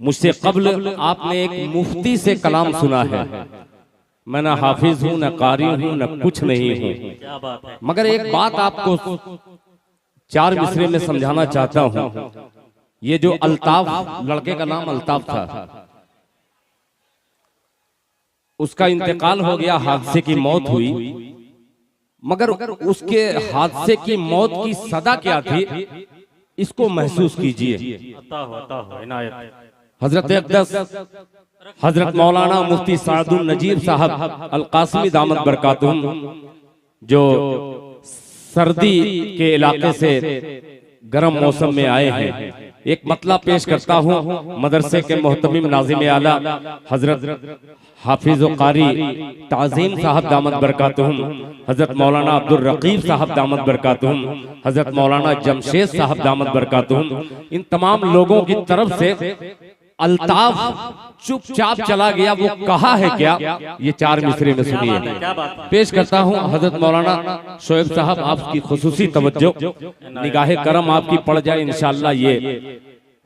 मुझसे कब्ल आपने एक मुफ्ती से कलाम सुना है। मैं न हाफिज हूँ, न कारी हूँ, न कुछ नहीं हूँ, मगर एक बात आपको चार मिसरे में समझाना चाहता हूँ। ये जो अल्ताफ, लड़के का नाम अल्ताफ था, उसका इंतकाल हो गया, हादसे की मौत हुई। मगर उसके हादसे की मौत की सदा क्या थी, इसको महसूस कीजिए। हजरत अक़दस हजरत मौलाना मुफ्ती सादुल नजीर साहब अल कासमी दामत बरकातुहुम, जो सर्दी के इलाके से गर्म मौसम में आए हैं, एक मतला पेश करता हूँ। मदरसे के मोहतमिम नाज़िम आला हजरत हाफिज व कारी ताज़ीम साहब दामत बरकातुहुम, हजरत मौलाना अब्दुल रकीब साहब दामत बरकातुहुम, हजरत मौलाना जमशेद साहब दामत बरकातुहुम, इन तमाम लोगों की तरफ से अल्ताफ चुपचाप चला गया, वो कहा है क्या, ये चार मिसरे में सुनिए। पेश करता हूँ हजरत मौलाना शोएब साहब, आपकी खुसूसी तवज्जो, निगाहे करम आपकी पड़ जाए इंशाअल्लाह। ये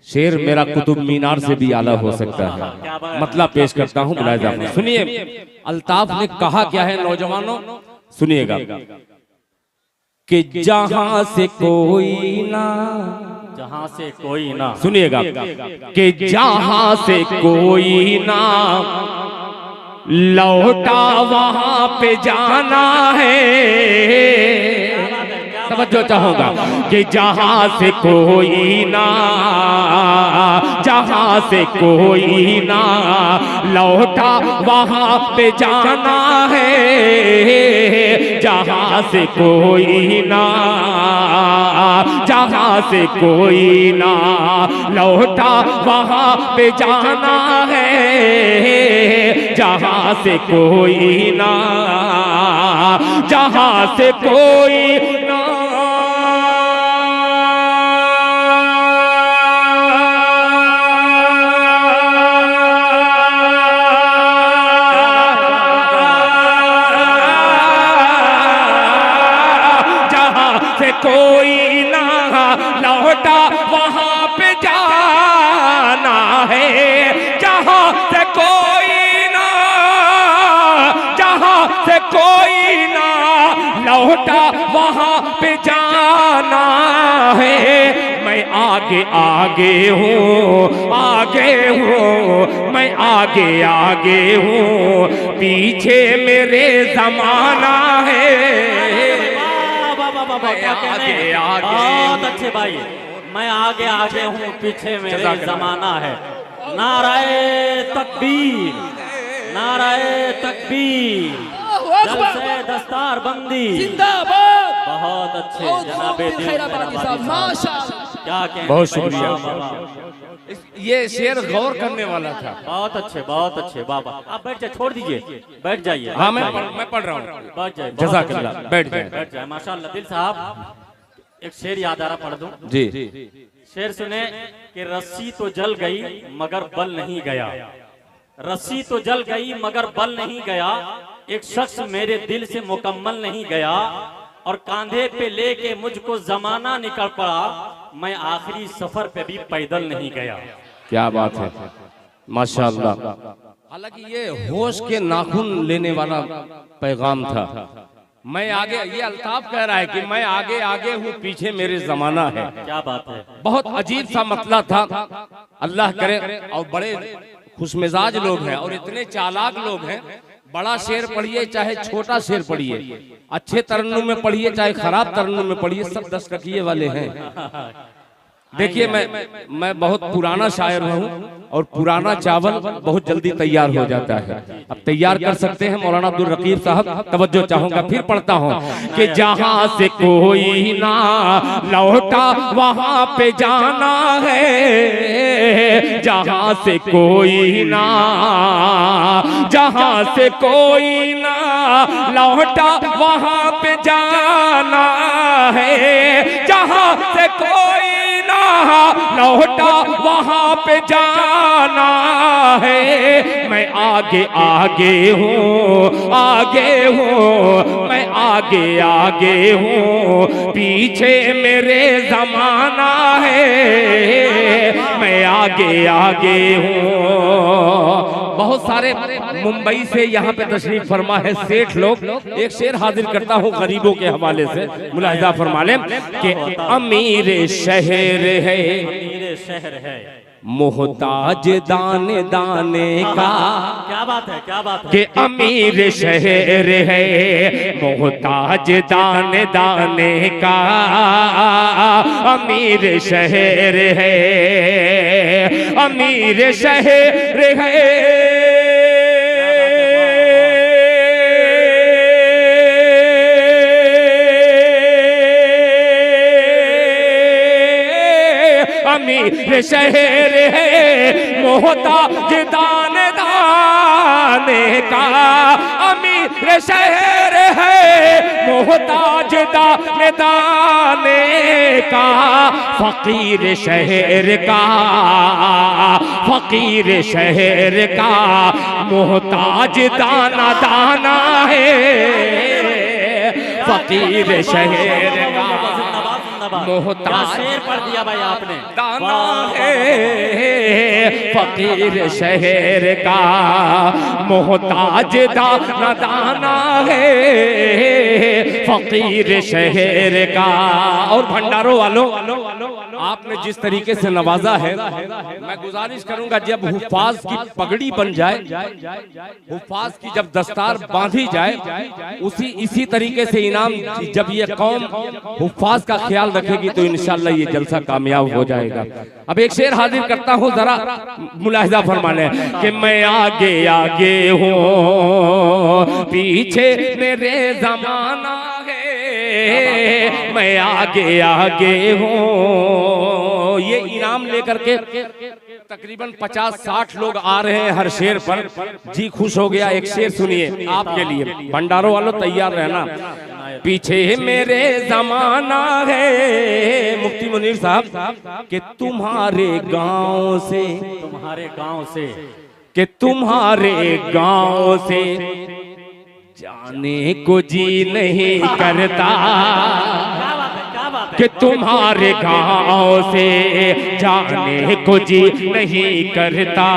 शेर मेरा कुतुब मीनार से भी आला हो सकता है। मतलब पेश करता हूँ, मुलाहिजा सुनिए। अल्ताफ ने कहा क्या है नौजवानों, सुनिएगा कि जहां से कोई ना, जहां से कोई ना, सुनिएगा कि जहां से कोई ना लौटा वहां पे जाना है। तवज्जो चाहूंगा कि जहां से कोई ना, जहां से कोई ना लौटा वहां पे जाना है। जहां से कोई ना, जहां से कोई ना लौटा वहां पे जाना है। जहां से कोई ना, जहां से कोई ना, कोई ना लौटा वहां पे जाना है। जहां से कोई ना, जहां से कोई ना लौटा वहां पे जाना है। मैं आगे आगे हूँ, आगे हूँ, मैं आगे आगे हूँ, पीछे मेरे जमाना है। आगे आगे, बहुत अच्छे भाई, मैं आगे आगे हूँ, पीछे मेरे जमाना है। नाराए तकबीर, नाराए तकबीर, जलसे दस्तार बंदी जिंदाबाद। बहुत अच्छे जनाबे माशाअल्लाह, क्या कहने, बहुत शुक्रिया। ये शेर गौर करने वाला था। बहुत अच्छे, बहुत अच्छे बाबा। आप बैठ जाए, छोड़ दीजिए, बैठ जाइए। हाँ, मैं पढ़ रहा हूँ, बैठ जाए, जज़ाकल्लाह, बैठ जाए, बैठ जाए। माशाअल्लाह। दिल साहब, एक शेर याद आ रहा, पढ़ दूं जी। शेर सुने कि रस्सी तो जल गई मगर बल नहीं गया। रस्सी तो जल गई मगर बल नहीं गया। एक शख्स मेरे दिल से मुकम्मल नहीं गया, और कांधे पे लेके मुझको जमाना निकल पड़ा। मैं आखिरी सफर पे भी पैदल नहीं गया। क्या बात है, माशाअल्लाह। हालांकि ये होश के नाखून लेने वाला पैगाम था। मैं आगे, ये अल्ताफ कह रहा है कि मैं आगे आगे हूँ, पीछे मेरे जमाना है। क्या बात है, बहुत अजीब सा मतला था। अल्लाह करे, और बड़े खुशमिजाज लोग हैं और इतने चालाक लोग हैं। बड़ा शेर पढ़िए चाहे छोटा शेर पढ़िए, अच्छे तरन्नुम में पढ़िए चाहे खराब तरन्नुम में पढ़िए, सब दस्तकिए वाले हैं। देखिए, मैं बहुत पुराना शायर हूँ, और पुराना चावल बहुत जल्दी तैयार हो जाता है। अब तैयार कर सकते हैं मौलाना अब्दुल रकीब साहब। तवज्जो चाहूंगा, फिर पढ़ता हूँ कि जहां से कोई ना लौटा वहां पे जाना है। जहां से कोई ना, जहां से कोई ना लौटा वहां पे जाना है। जहां से कोई ना जहाँ लौटा वहाँ पे जाना है। मैं आगे आगे हूँ, आगे हूँ, मैं आगे आगे हूँ, पीछे मेरे जमाना है। मैं आगे आगे हूँ। बहुत सारे मुंबई से यहाँ पे तशरीफ फरमा है सेठ लोग। एक शेर हाजिर करता हूँ गरीबों के हवाले से, मुलाहिजा फरमा लें कि अमीर शहर है, अमीर शहर है, मोहताज दाने दाने का। क्या बात है, क्या बात है। कि अमीर शहर है, मोहताज दाने दाने का। अमीर शहर है, अमीर शहर है। अमीर शहर है, मोहताज दाने दाने का। अमीर शहर है, मोहताज दाने दाने का। फकीर शहर का, फकीर शहर का, मोहताज दाना दाना है। फकीर शहर का, मोहताज शेर पढ़ दिया भाई आपने, दाना है। फकीर शहर का, मोहताज दाना दाना है। फकीर शहर का। और भंडारों वालों, आपने जिस तरीके से नवाजा है, मैं गुजारिश करूंगा जब हुफ्फाज की पगड़ी बन जाए, हुफ्फाज की जब दस्तार बांधी जाए, इसी तरीके से इनाम, जब ये कौम हुफ्फाज का ख्याल रखेगी तो इंशाल्लाह ये जलसा कामयाब हो जाएगा। अब एक शेर हाजिर करता हूँ, जरा मुलाहिजा फरमाने कि मैं आगे आगे हूँ, पीछे मेरे जमाना है। मैं आगे आगे हूँ। ये इनाम लेकर के तकरीबन 50-60 लोग आ रहे हैं हर शेर पर। जी खुश हो गया। एक शेर सुनिए आपके लिए, भंडारों वालों तैयार रहना। पीछे मेरे जमाना है, मुफ्ती मुनीर साहब, कि तुम्हारे गांव से, तुम्हारे गांव से, कि तुम्हारे गांव से जाने को जी नहीं करता। कि तुम्हारे गांव से जाने को जी नहीं करता।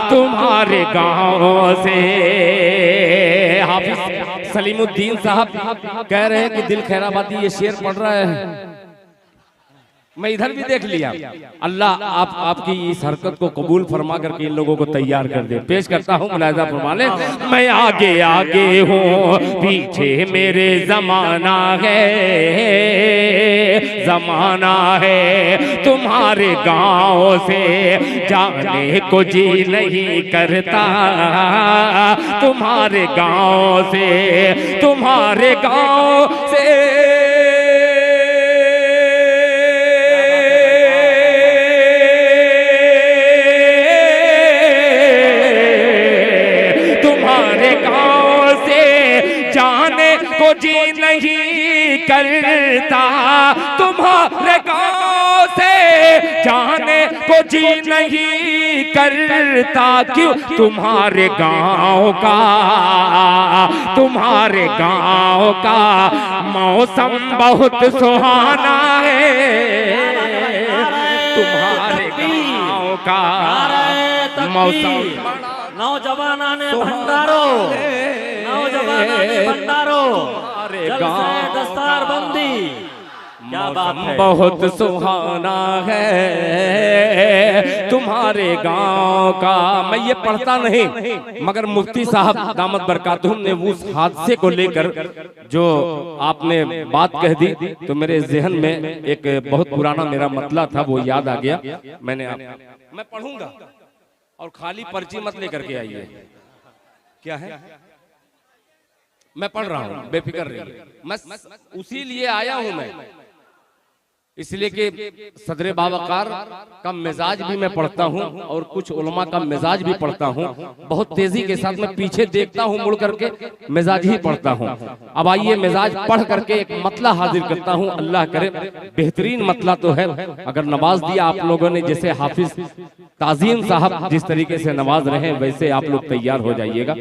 तुम्हारे गांव से। हाफिज सलीमुद्दीन साहब कह रहे हैं कि दिल खैराबादी ये शेर पढ़ रहा है। मैं इधर भी देख लिया। अल्लाह आपकी इस हरकत को कबूल फरमा करके इन लोगों को तैयार कर दे। पेश करता हूँ, मुलाहिजा फरमा ले। मैं आगे आगे हूँ, पीछे मेरे जमाना है, जमाना है। तुम्हारे गांव से जाने को जी नहीं करता। तुम्हारे गांव से, तुम्हारे गांव से। को जी नहीं करता। तुम्हारे गांव से जाने को जी नहीं करता। क्यों? तुम्हारे गांव का, तुम्हारे गांव का मौसम बहुत सुहाना है। तुम्हारे गांव का मौसम। नौजवाना ने भंडारो, नौजवाना ने भंडारो, जलसे दस्तार बंदी। क्या बात है, बहुत सुहाना है तुम्हारे गांव का। मैं ये पढ़ता नहीं, मगर मुफ्ती साहब दामत बरकातुहुम ने उस हादसे को लेकर जो आपने बात कह दी, तो मेरे जहन में एक बहुत पुराना मेरा मतला था, वो याद आ गया। मैं पढ़ूंगा और खाली पर्ची मत लेकर के आइए। क्या है? मैं पढ़ रहा हूँ, बेफिक्र रहिए। मैं उसी लिए आया हूं। मैं इसलिए कि सदर बावकार का मिजाज भी मैं पढ़ता हूँ और कुछ उलमा का मिजाज भी पढ़ता हूँ। बहुत तेजी के साथ मैं पीछे देखता हूँ, मुड़ करके मिजाज ही पढ़ता हूँ। अब आइए मिजाज पढ़ करके एक मतला हाजिर करता हूँ। अल्लाह करे बेहतरीन मतला तो है। अगर नवाज दिया आप लोगों ने, जैसे हाफिज ताजीम साहब जिस तरीके से नवाज रहे हैं, वैसे आप लोग तैयार हो जाइएगा।